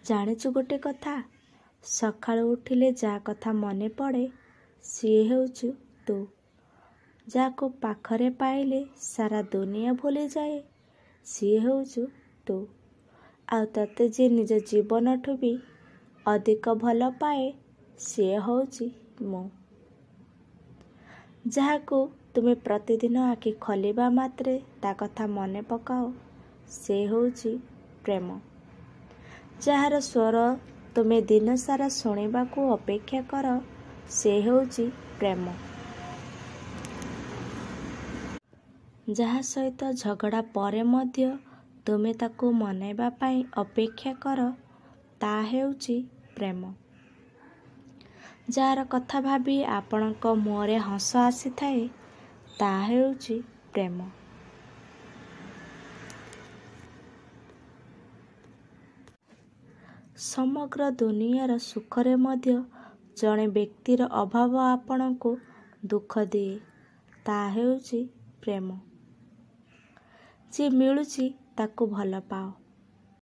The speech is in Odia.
ଜାଣିଛୁ ଗୋଟେ କଥା, ସକାଳୁ ଉଠିଲେ ଯାହା କଥା ମନେ ପଡ଼େ ସିଏ ହେଉଛୁ ତୁ। ଯାହାକୁ ପାଖରେ ପାଇଲେ ସାରା ଦୁନିଆ ଭୁଲିଯାଏ ସିଏ ହେଉଛୁ ତୁ। ଆଉ ତତେ ଯିଏ ନିଜ ଜୀବନଠୁ ବି ଅଧିକ ଭଲ ପାଏ ସିଏ ହେଉଛି ମୁଁ। ଯାହାକୁ ତୁମେ ପ୍ରତିଦିନ ଆଖି ଖୋଲିବା ମାତ୍ରେ ତା କଥା ମନେ ପକାଅ ସେ ହେଉଛି ପ୍ରେମ। ଯାହାର ସ୍ୱର ତୁମେ ଦିନସାରା ଶୁଣିବାକୁ ଅପେକ୍ଷା କର ସେ ହେଉଛି ପ୍ରେମ। ଯାହା ସହିତ ଝଗଡ଼ା ପରେ ମଧ୍ୟ ତୁମେ ତାକୁ ମନାଇବା ପାଇଁ ଅପେକ୍ଷା କର ତା ହେଉଛି ପ୍ରେମ। ଯାହାର କଥା ଭାବି ଆପଣଙ୍କ ମୁହଁରେ ହସ ଆସିଥାଏ ତାହା ହେଉଛି ପ୍ରେମ। ସମଗ୍ର ଦୁନିଆର ସୁଖରେ ମଧ୍ୟ ଜଣେ ବ୍ୟକ୍ତିର ଅଭାବ ଆପଣଙ୍କୁ ଦୁଃଖ ଦିଏ ତାହା ହେଉଛି ପ୍ରେମ। ଯିଏ ମିଳୁଛି ତାକୁ ଭଲ ପାଅ।